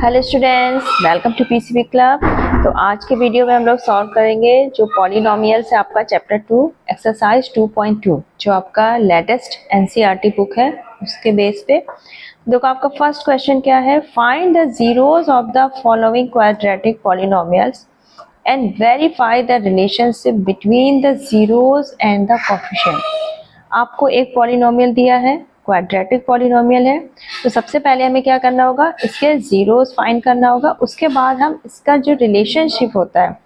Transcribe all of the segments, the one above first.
Hello students, welcome to PCB club. तो आज के वीडियो में हम लोग सॉल्व करेंगे जो पॉलिनोमियल से आपका चैप्टर 2 एक्सरसाइज 2.2 जो आपका लेटेस्ट एनसीईआरटी बुक है उसके बेस पे। देखो आपका फर्स्ट क्वेश्चन क्या है, find the zeros of the following quadratic polynomials and verify the relationship between the zeros and the coefficient. आपको एक पॉलिनोमियल दिया है, क्वाड्रेटिक पॉलिनोमियल है, तो सबसे पहले हमें क्या करना होगा, इसके जीरोस फाइंड करना होगा। उसके बाद हम इसका जो रिलेशनशिप होता है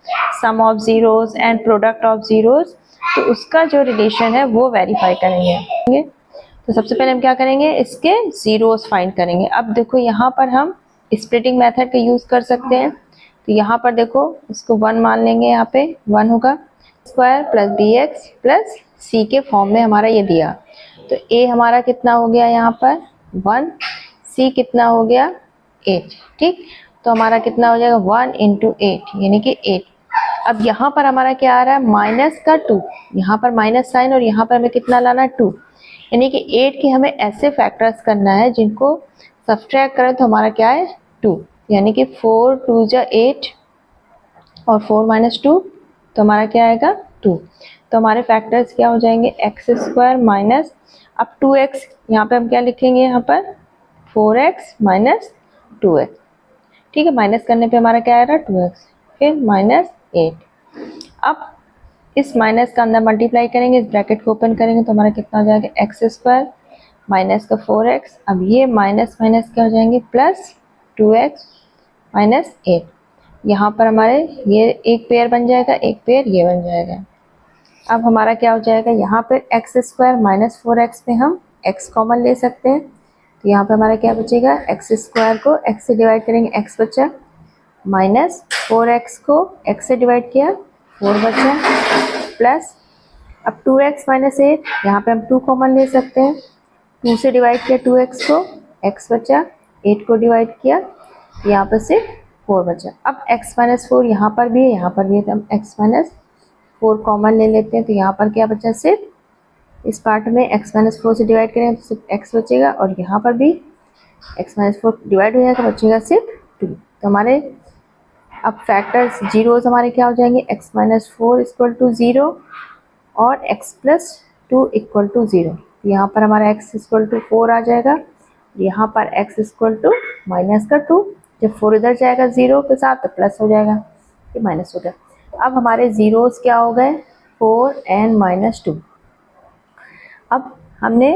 sum of zeros and product of zeros, तो उसका जो रिलेशन है वो वेरीफाई करेंगे। तो सबसे पहले हम क्या करेंगे, इसके जीरोस फाइंड करेंगे। अब देखो यहाँ पर हम स्प्लिटिंग मेथड का यूज कर सकते हैं। तो यहाँ पर देखो इसको 1 मान लेंगे, यहाँ पे 1 होगा, square plus b x plus c के फॉर्म में हमारा ये दिया। तो ए हमारा कितना हो गया यहाँ पर 1, सी कितना हो गया 8। ठीक, तो हमारा कितना हो जाएगा 1 × 8 यानी कि 8। अब यहाँ पर हमारा क्या आ रहा है माइनस का 2, यहाँ पर माइनस साइन और यहाँ पर हमें कितना लाना 2, यानी कि 8 के हमें ऐसे फैक्टर्स करना है जिनको सब्सट्रैक्ट करें तो हमारा क्या है 2, यानी कि 4 2 जा 8 और 4 - 2 तो हमारा क्या आएगा 2। तो हमारे फैक्टर्स क्या हो जाएंगे x² माइनस, अब 2x यहाँ पे हम क्या लिखेंगे, यहाँ पर 4x - 2x। ठीक है, माइनस करने पे हमारा क्या आ रहा है 2x, फिर -8। अब इस माइनस का अंदर मल्टीप्लाई करेंगे, इस ब्रैकेट को ओपन करेंगे तो हमारा कितना हो जाएगा x² माइनस का 4x। अब ये माइनस माइनस क्या हो जाएंगे प्लस 2x माइनस 8। यहाँ पर हमारे ये एक पेयर बन जाएगा, एक पेयर ये बन जाएगा। अब हमारा क्या हो जाएगा, यहाँ पर x² माइनस 4x पे हम x कॉमन ले सकते हैं। तो यहाँ पे हमारा क्या बचेगा, x² को x से डिवाइड करेंगे x बचा, माइनस 4x को x से डिवाइड किया 4 बचा, प्लस अब 2x माइनस 8, यहाँ पे हम 2 कॉमन ले सकते हैं। 2 से डिवाइड किया 2x को, x बचा, 8 को डिवाइड किया, यहाँ पर सिर्फ 4 बचा। अब x - 4 यहाँ पर भी है, यहाँ पर भी है, तो हम x - 4 कॉमन ले लेते हैं। तो यहाँ पर क्या बचा, सिर्फ इस पार्ट में x - 4 से डिवाइड करेंगे तो सिर्फ x बचेगा, और यहाँ पर भी x - 4 डिवाइड हो जाएगा, बचेगा सिर्फ 2। तो हमारे अब फैक्टर्स जीरोस हमारे क्या हो जाएंगे, x - 4 = 0 और x + 2 = 0। यहाँ पर हमारा x = 4 आ जाएगा, यहाँ पर x = -2। जब 4 इधर जाएगा 0 के साथ तो प्लस हो जाएगा, ये माइनस हो गया। अब हमारे जीरोस क्या हो गए 4 and -2। अब हमने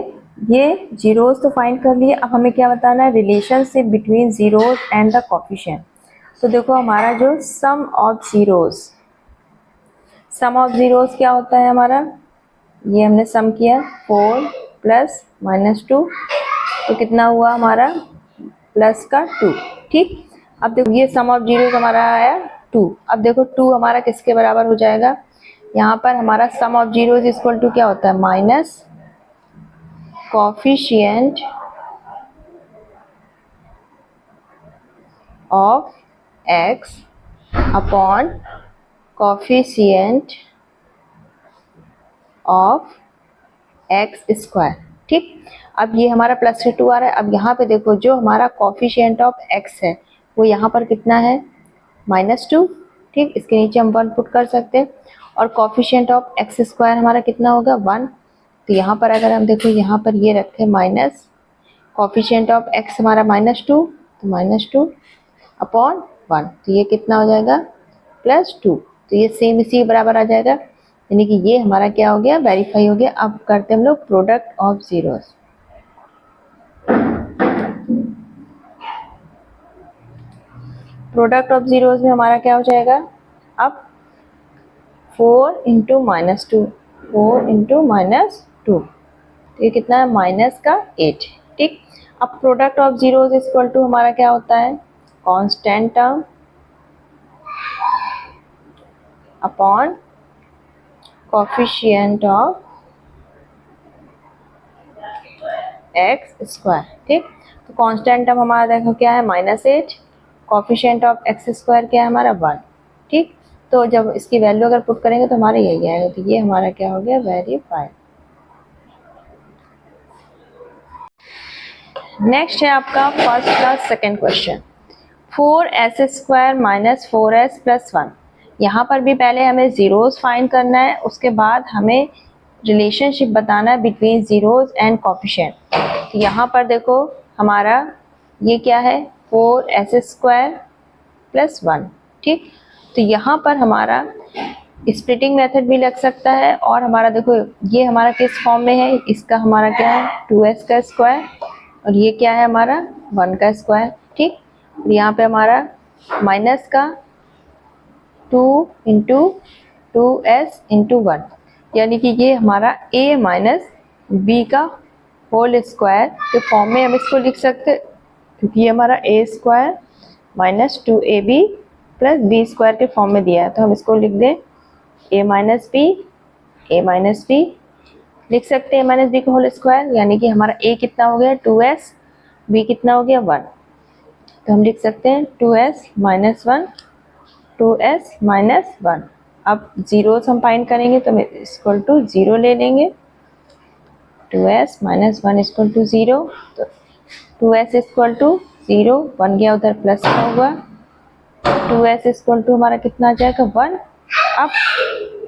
ये जीरोस तो फाइंड कर लिए, अब हमें क्या बताना है, relationship between zeros and the coefficient. तो देखो हमारा जो सम ऑफ जीरोस क्या होता है हमारा, ये हमने सम किया 4 + -2 तो कितना हुआ हमारा प्लस का 2। ठीक, अब देखो ये सम ऑफ जीरोस हमारा आया 2। अब देखो 2 हमारा किसके बराबर हो जाएगा, यहाँ पर हमारा सम ऑफ जीरोस = क्या होता है minus coefficient of x upon coefficient of x²। ठीक, अब ये हमारा प्लस से 2 आ रहा है। अब यहाँ पे देखो जो हमारा कोफिशिएंट ऑफ x है वो यहाँ पर कितना है -2। ठीक, इसके नीचे हम 1 पुट कर सकते हैं, और कोफिशिएंट ऑफ x² हमारा कितना होगा 1। तो यहाँ पर अगर हम देखो यहाँ पर ये रखें माइनस कोफिशिएंट ऑफ x हमारा -2, तो -2 अपॉन 1, तो ये कितना हो जाएगा +2। तो ये सेम इसी के बराबर आ जाएगा, यानी कि ये हमारा क्या हो गया वेरीफाई हो गया। अब करते हैं हम लोग product of zeros. Product of zeros में हमारा क्या हो जाएगा, अब 4 × -2, 4 × -2 तो ये कितना है माइनस का 8। ठीक, अब प्रोडक्ट ऑफ जीरोस = हमारा क्या होता है constant term upon coefficient of x²। ठीक, तो कांस्टेंट टर्म हमारा देखो क्या है -8, कोफिशिएंट ऑफ x² क्या है हमारा 1। ठीक, तो जब इसकी वैल्यू अगर पुट करेंगे तो हमारा यही आएगा, तो ये हमारा क्या हो गया वेरीफाइड। नेक्स्ट है आपका फर्स्ट का second question, 4s² minus 4s plus 1। यहाँ पर भी पहले हमें ज़ीरोज़ फाइंड करना है, उसके बाद हमें रिलेशनशिप बताना है बिटवीन ज़ीरोज़ एंड कोफिशिएंट। तो यहाँ पर देखो हमारा ये क्या है, 4s² प्लस 1। ठीक, तो यहाँ पर हमारा स्प्लिटिंग मेथड भी लग सकता है, और हमारा देखो ये हमारा किस फॉर्म में है, इसका हमारा क्या है 2s का स्क्वायर, और ये क्या है हमारा 1 का स्क्वायर। ठीक, और यहाँ पे हमारा माइनस का 2 इंटू 2s इंटू 1, यानी कि ये हमारा a माइनस बी का होल स्क्वायर के फॉर्म में हम इसको लिख सकते हैं, क्योंकि ये हमारा a² minus 2ab plus B square के फॉर्म में दिया है। तो हम इसको लिख दें a माइनस बी लिख सकते हैं, a माइनस बी का होल स्क्वायर, यानी कि हमारा a कितना हो गया 2s, b कितना हो गया 1। तो हम लिख सकते हैं 2s माइनस 1, 2s माइनस 1। अब जीरोस हम फाइंड करेंगे तो हम इक्वल टू 0 ले लेंगे, 2s माइनस 1 इक्वल टू 0। तो 2s इक्वल टू 0, 1 गया उधर प्लस का हुआ, 2s इक्वल टू हमारा कितना आ जाएगा 1। अब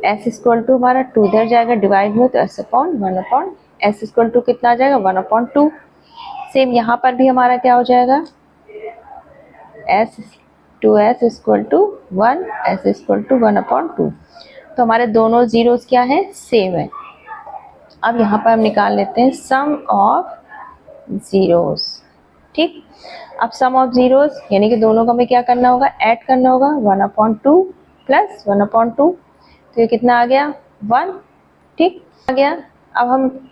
s इक्वल टू हमारा 2 इधर जाएगा डिवाइड में, तो s upon 1 upon s equal to कितना आ जाएगा 1 अपॉन 2। सेम यहाँ पर भी हमारा क्या हो जाएगा s 2s equal to 1, s equal to 1 upon 2। तो हमारे दोनों जीरोस क्या है सेम है। अब यहाँ पर हम निकाल लेते हैं सम ऑफ जीरोस। ठीक, अब सम ऑफ जीरोस यानी कि दोनों को हमें क्या करना होगा, ऐड करना होगा, 1 अपॉन 2 प्लस 1 अपॉन 2। तो ये कितना आ गया 1। ठीक, आ गया। अब हम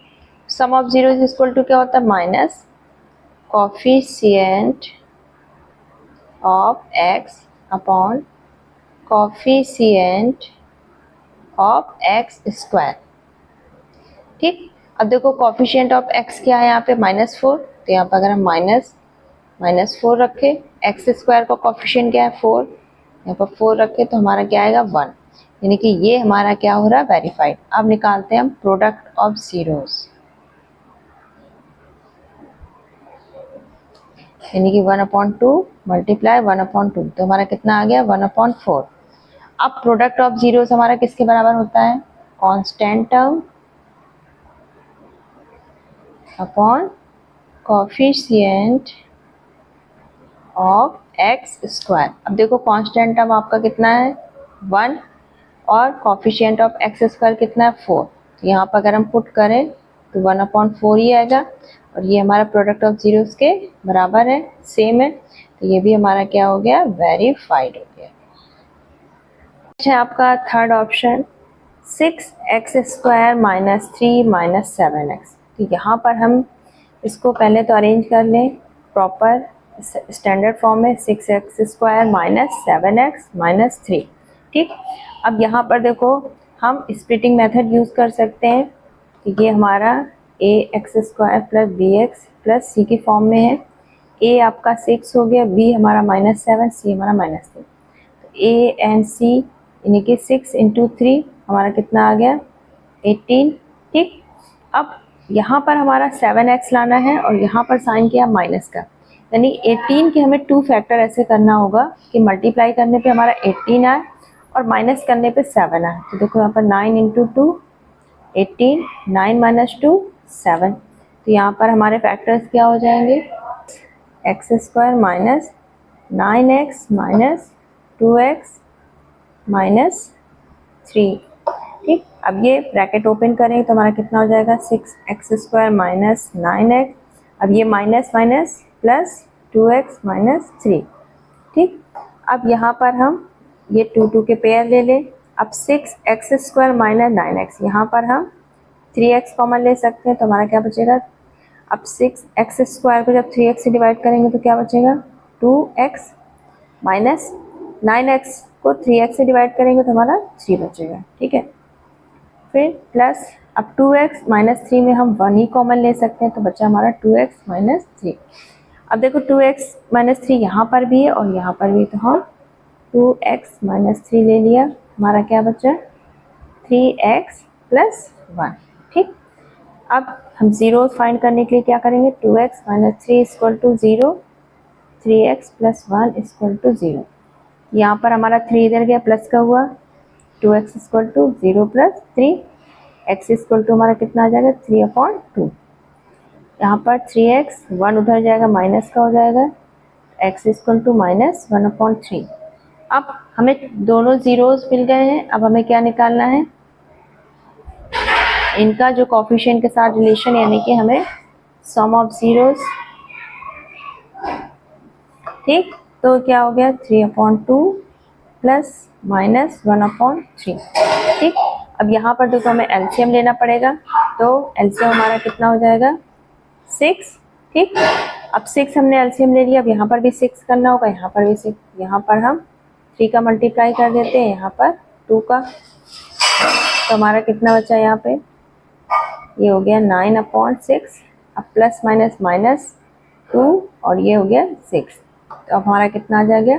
सम ऑफ जीरोस इक्वल टू क्या होता है minus coefficient of x upon coefficient of x²। ठीक, अब देखो कोफिशिएंट ऑफ x क्या है यहाँ पे -4, तो यहाँ पर अगर हम -4 रखे, x² का कोफिशिएंट क्या है 4, यहाँ पर 4 रखे तो हमारा क्या आएगा 1, यानी कि ये हमारा क्या हो रहा है वेरीफाइड। अब निकालते हैं हम प्रोडक्ट ऑफ जीरोस, यानी कि 1 अपॉन 2 मल्टीप्लाई 1 अपॉन 2, तो हमारा कितना आ गया 1 अपॉन 4। अब प्रोडक्ट ऑफ जीरोस हमारा किसके बराबर होता है, constant term upon coefficient of x²। अब देखो कांस्टेंट टर्म आपका कितना है 1, और कोफिशिएंट ऑफ x² कितना है 4। तो यहाँ पर अगर हम पुट करें तो 1 अपॉन 4 ही आएगा, और ये हमारा प्रोडक्ट ऑफ जीरोस के बराबर है, सेम है। तो ये भी हमारा क्या हो गया वेरीफाइड हो गया। अच्छा, आपका third option 6x² minus 3 minus 7x। तो यहाँ पर हम इसको पहले तो अरेंज कर लें प्रॉपर स्टैंडर्ड फॉर्म में, 6x² माइनस 7x माइनस 3। ठीक, अब यहाँ पर देखो हम स्प्लिटिंग मेथड यूज़ कर सकते हैं। तो ये हमारा ax² plus bx plus c की फॉर्म में है। a आपका 6 हो गया, b हमारा -7, c हमारा -3। तो a एंड c यानी कि 6 इंटू 3 हमारा कितना आ गया 18। ठीक, अब यहाँ पर हमारा 7x लाना है, और यहाँ पर साइन किया माइनस का, यानी 18 के हमें 2 फैक्टर ऐसे करना होगा कि मल्टीप्लाई करने पे हमारा 18 आए और माइनस करने पे 7 आए। तो देखो यहाँ पर 9 इंटू 2 18, 9 माइनस 2 7। तो यहाँ पर हमारे फैक्टर्स क्या हो जाएंगे, x² minus 9x minus 2x minus 3। ठीक, अब ये ब्रैकेट ओपन करें तो हमारा कितना हो जाएगा 6x² माइनस 9x, अब ये minus minus plus 2x minus 3। ठीक, अब यहाँ पर हम ये 2 के पेयर ले लें। अब 6x² माइनस 9x, यहाँ पर हम 3x कॉमन ले सकते हैं, तो हमारा क्या बचेगा, अब 6x² को जब 3x से डिवाइड करेंगे तो क्या बचेगा 2x, माइनस 9x को 3x से डिवाइड करेंगे तो हमारा 3 बचेगा। ठीक है, फिर प्लस अब 2x माइनस 3 में हम 1 ही कॉमन ले सकते हैं, तो बचा हमारा 2x माइनस 3। अब देखो 2x माइनस 3 यहाँ पर भी है और यहाँ पर भी, तो हम 2x माइनस 3 ले लिया, हमारा क्या बचा 3x प्लस 1। ठीक, अब हम जीरो फाइंड करने के लिए क्या करेंगे, 2x minus 3 equal to 0, 3x plus 1 equal to 0। यहाँ पर हमारा 3 इधर गया, प्लस का हुआ, 2x इक्वल टू 0 प्लस 3, x इक्वल टू हमारा कितना आ जाएगा 3/2। यहाँ पर 3x 1 उधर जाएगा, माइनस का हो जाएगा, x इक्वल टू माइनस 1/3। अब हमें दोनों जीरोस मिल गए हैं। अब हमें क्या निकालना है, इनका जो कोफिशिएंट के साथ रिलेशन, यानी कि हमें सम ऑफ जीरोस। ठीक, तो क्या हो गया 3/2 प्लस माइनस 1/3। ठीक, अब यहाँ पर देखो हमें एलसीएम लेना पड़ेगा, तो एलसीएम हमारा कितना हो जाएगा 6। ठीक, अब 6 हमने एलसीएम ले लिया, अब यहाँ पर भी 6 करना होगा, यहाँ पर भी 6, यहाँ पर हम 3 का मल्टीप्लाई कर देते हैं, यहाँ पर 2 का, तो हमारा कितना बचा यहाँ पे, ये हो गया 9/6। अब प्लस माइनस माइनस 2 और ये हो गया 6, तो अब हमारा कितना आ जाएगा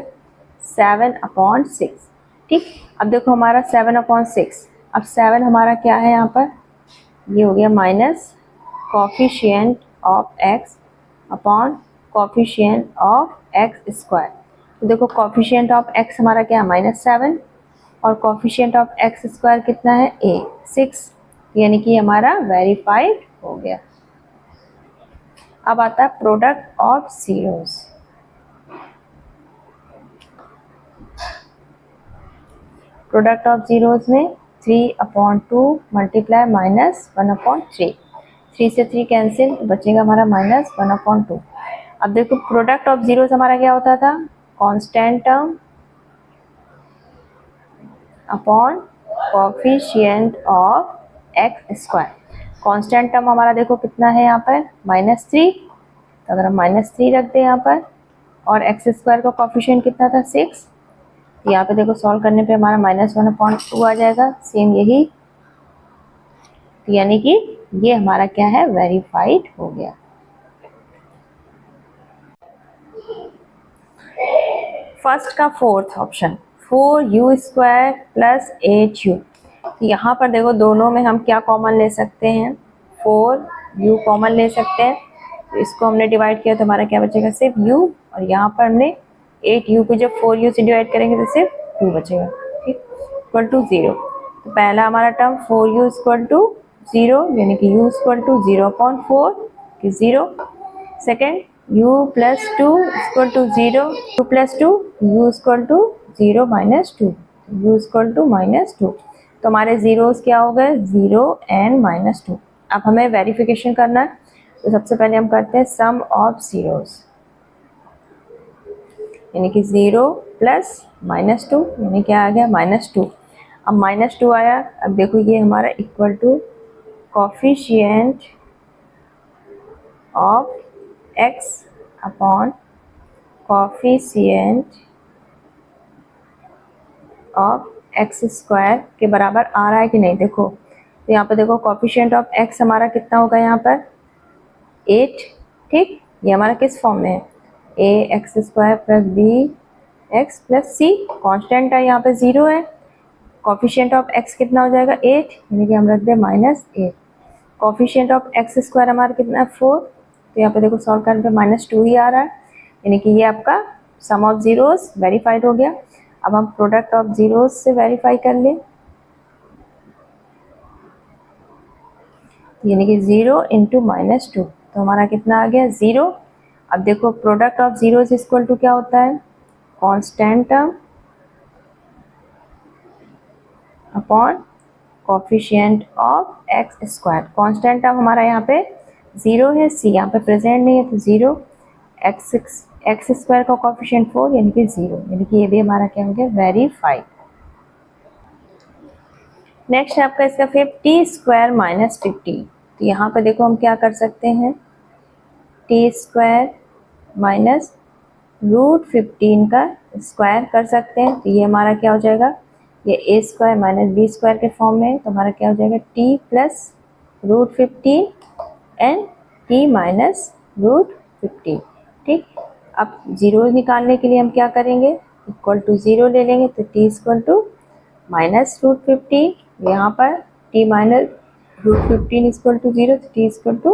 7/6। ठीक, अब देखो हमारा 7/6, अब 7 हमारा क्या है यहाँ पर, ये हो गया minus coefficient of x upon coefficient of x square. तो देखो कोफिशिएंट ऑफ x हमारा क्या है -7 और कोफिशिएंट ऑफ x स्क्वायर कितना है 6, यानी कि हमारा वेरीफाइड हो गया। अब आता है product of zeros. Product of zeros में 3/2 मल्टीप्लाई माइनस 1/3, 3 से 3 कैंसिल, बचेगा हमारा -1/2। अब देखो प्रोडक्ट ऑफ जीरोस हमारा क्या होता था, constant term upon coefficient of x square. Constant term हमारा देखो कितना है यहाँ पर -3, तो अगर हम -3 रख दें यहाँ पर, और x स्क्वायर का कोफिशिएंट कितना था 6, तो यहाँ पे देखो सॉल्व करने पे हमारा -1/2 आ जाएगा, सेम यही, यानी कि ये हमारा क्या है वेरीफाइड हो गया। फर्स्ट का fourth option 4u² plus 8u, यहाँ पर देखो दोनों में हम क्या कॉमन ले सकते हैं, 4u कॉमन ले सकते हैं, तो इसको हमने डिवाइड किया तो हमारा क्या बचेगा सिर्फ u, और यहाँ पर हमने 8u को जब 4u से डिवाइड करेंगे तो सिर्फ 2 बचेगा। ठीक, इक्वल टू 0, तो पहला हमारा टर्म 4u इक्वल टू 0, यानी कि u इक्वल टू 0/4 कि 0। Second u plus 2 equal to 0, 2 plus 2 u equal to 0 minus 2, u equal to -2, तो हमारे जीरोस क्या हो गए 0 एंड -2। अब हमें वेरिफिकेशन करना है, तो सबसे पहले हम करते हैं सम ऑफ जीरोस, यानी कि 0 प्लस -2, यानी क्या आ गया -2। अब -2 आया, अब देखो ये हमारा equal to coefficient of x upon coefficient of x square के बराबर आ रहा है कि नहीं। देखो तो यहाँ पर देखो कोफिशिएंट ऑफ x हमारा कितना होगा यहाँ पर 8। ठीक, ये हमारा किस फॉर्म में है, ax² plus bx plus c, constant है यहाँ पे 0 है, कोफिशिएंट ऑफ x कितना हो जाएगा 8, यानी कि हम रख दें -8। कोफिशिएंट ऑफ x² हमारा कितना है 4, तो यहाँ पे देखो सॉल्व करने पे -2 ही आ रहा है, यानी कि ये आपका सम ऑफ जीरोस वेरीफाइड हो गया। अब हम प्रोडक्ट ऑफ जीरोस से वेरीफाई कर लें, यानी कि 0 इंटू -2, तो हमारा कितना आ गया 0। अब देखो product of zeros equal to क्या होता है, constant term upon coefficient of x²। Constant term हमारा यहाँ पे 0 है, c यहाँ पे प्रेजेंट नहीं है, तो 0, x² का कोफिशिएंट 4, यानी कि 0, यानी कि ये भी हमारा क्या हो गया वेरीफाइड। नेक्स्ट है आपका इसका फिर t² माइनस 50, तो यहाँ पर देखो हम क्या कर सकते हैं, t² माइनस √15 का स्क्वायर कर सकते हैं, तो ये हमारा क्या हो जाएगा, ये a² माइनस b² के फॉर्म में, तो हमारा क्या हो जाएगा t plus √15 and t minus √15। ठीक, अब जीरो निकालने के लिए हम क्या करेंगे, इक्वल टू 0 ले लेंगे, तो t इक्वल टू माइनस √15, यहाँ पर t माइनस √15 इक्वल टू 0, तो t इक्वल टू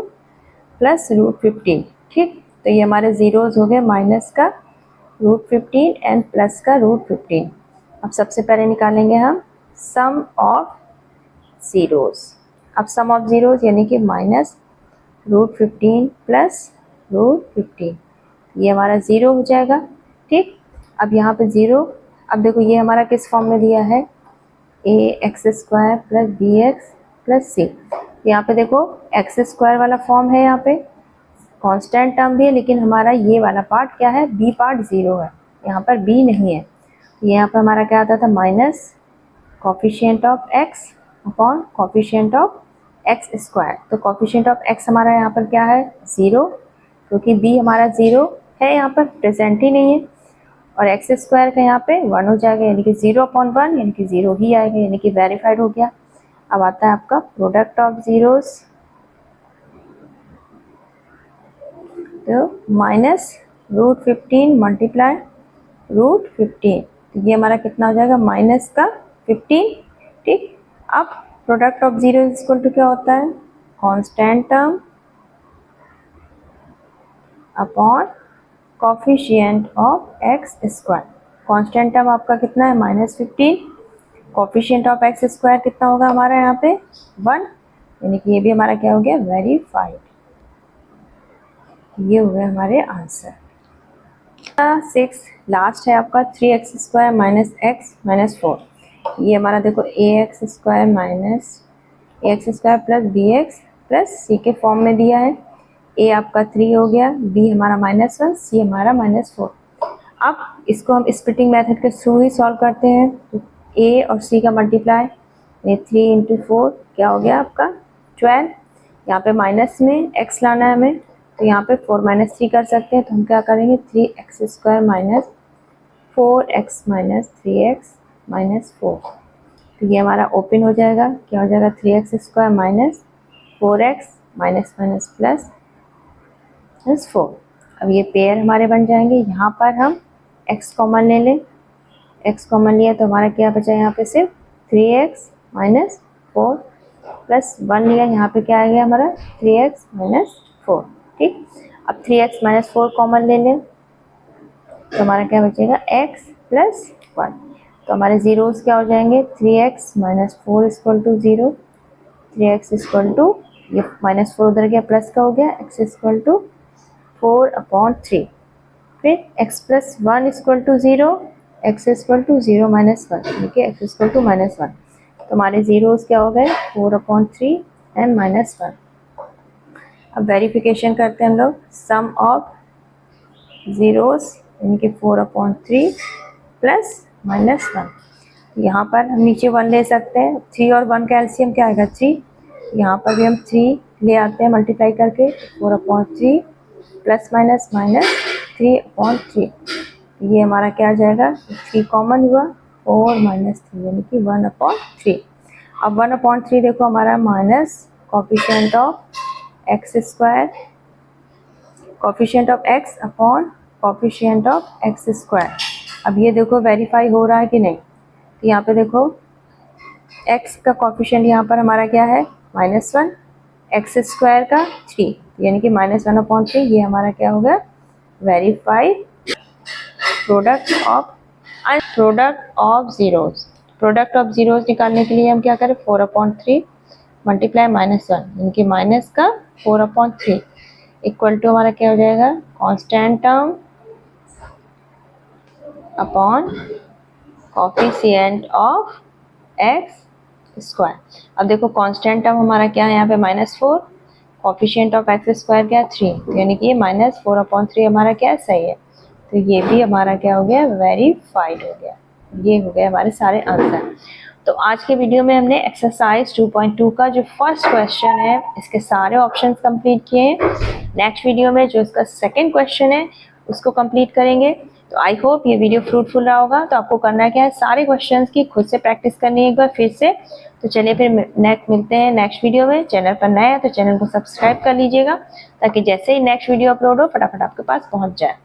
प्लस √15। ठीक, तो ये हमारे जीरोस हो गए माइनस का √15 एंड प्लस का √15। अब सबसे पहले निकालेंगे हम सम ऑफ ज़ीरोज़। अब सम ऑफ ज़ीरोज़ यानी कि माइनस √15 प्लस √15, ये हमारा 0 हो जाएगा। ठीक, अब यहाँ पे 0, अब देखो ये हमारा किस फॉर्म में दिया है, ax² plus bx plus c। यहाँ पे देखो x² वाला फॉर्म है, यहाँ पे कांस्टेंट टर्म भी है, लेकिन हमारा ये वाला पार्ट क्या है, b पार्ट 0 है, यहाँ पर b नहीं है। यहाँ पर हमारा क्या आता था, minus coefficient of x upon coefficient of x²। तो कोफिशिएंट ऑफ x हमारा यहाँ पर क्या है, 0, क्योंकि b हमारा 0 है, यहाँ पर प्रेजेंट ही नहीं है, और x² का यहाँ पे 1 हो जाएगा, यानी कि 0/1 यानी कि 0 ही आएगा, यानी कि वेरीफाइड हो गया। अब आता है आपका प्रोडक्ट ऑफ ज़ीरोज़, तो माइनस √15 मल्टीप्लाई √15, तो ये हमारा कितना हो जाएगा, माइनस का 15। ठीक, अब product of zero equal to क्या होता है, constant term upon coefficient of x²। Constant term आपका कितना है, -15, कोफिशिएंट ऑफ x² कितना होगा हमारा यहाँ पे 1, यानी कि ये भी हमारा क्या हो गया, वेरीफाइड। ये हो गया हमारे आंसर। 6 लास्ट है आपका 3x² माइनस x माइनस 4। ये हमारा देखो ax² minus ax² plus bx plus c के फॉर्म में दिया है। a आपका 3 हो गया, b हमारा -1, c हमारा -4। अब इसको हम स्प्लिटिंग मेथड के थ्रू ही सॉल्व करते हैं। तो a और c का मल्टीप्लाई, 3 × 4 क्या हो गया आपका 12। यहाँ पे माइनस में x लाना है हमें, तो यहाँ पे 4 - 3 कर सकते हैं, तो हम क्या करेंगे 3x² minus 4x minus 3x minus 4। तो ये हमारा ओपन हो जाएगा, क्या हो जाएगा 3x² minus 4x minus minus plus 4। अब ये पेयर हमारे बन जाएंगे। यहाँ पर हम x कॉमन ले लें, x कॉमन लिया तो हमारा क्या बचा, यहाँ पे सिर्फ 3x माइनस 4 प्लस 1 लिया, यहाँ पे क्या आ गया हमारा 3x माइनस 4। ठीक, अब 3x माइनस 4 कॉमन ले लें तो हमारा क्या बचेगा x प्लस 1। तो हमारे ज़ीरोज़ क्या हो जाएंगे, 3x minus 4 equal to 0, 3x equal to, ये -4 उधर गया, प्लस का हो गया, x इक्वल टू 4/3। फिर x plus 1 equal to 0, x equal to 0 minus 1, ठीक है, x इक्वल टू -1। तो हमारे ज़ीरोज़ क्या हो गए 4/3 एंड -1। अब वेरिफिकेशन करते हैं हम लोग, सम ऑफ ज़ीरोज़ यानी कि 4/3 प्लस -1। यहाँ पर हम नीचे 1 ले सकते हैं, 3 और 1 का एलसीएम क्या आएगा 3, यहाँ पर भी हम 3 ले आते हैं मल्टीप्लाई करके, 4/3 प्लस माइनस माइनस 3/3। ये हमारा क्या आ जाएगा, 3 कॉमन हुआ, 4 माइनस 3 यानी कि 1/3। अब 1/3 देखो हमारा minus coefficient of x², coefficient of x upon coefficient of x²। अब ये देखो वेरीफाई हो रहा है कि नहीं, तो यहाँ पे देखो x का कोफिशिएंट यहाँ पर हमारा क्या है -1, x² का 3 यानी कि -1/3, ये हमारा क्या होगा verified product of zeros. Product of zeros निकालने के लिए हम क्या करें, 4/3 मल्टीप्लाई -1 यानी कि माइनस का 4/3 इक्वल टू हमारा क्या हो जाएगा, constant term upon coefficient of x²। अब देखो कांस्टेंट टर्म हमारा क्या है यहाँ पे -4, कोफिशिएंट ऑफ x² क्या 3, यानी कि ये -4/3 हमारा क्या सही है। तो ये भी हमारा क्या हो गया, वेरीफाइड हो गया। ये हो गए हमारे सारे आंसर। तो आज के वीडियो में हमने एक्सरसाइज 2.2 का जो फर्स्ट क्वेश्चन है इसके सारे ऑप्शंस कंप्लीट किए हैं। नेक्स्ट वीडियो में जो इसका सेकंड क्वेश्चन है उसको कंप्लीट करेंगे। तो आई होप ये वीडियो फ्रूटफुल रहा होगा। तो आपको करना क्या है, सारे क्वेश्चंस की खुद से प्रैक्टिस करनी है एक बार फिर से। तो चलिए फिर मिलते हैं नेक्स्ट वीडियो में। चैनल पर नया है तो चैनल को सब्सक्राइब कर लीजिएगा ताकि जैसे ही नेक्स्ट वीडियो अपलोड हो फटाफट आपके पास पहुंच जाए।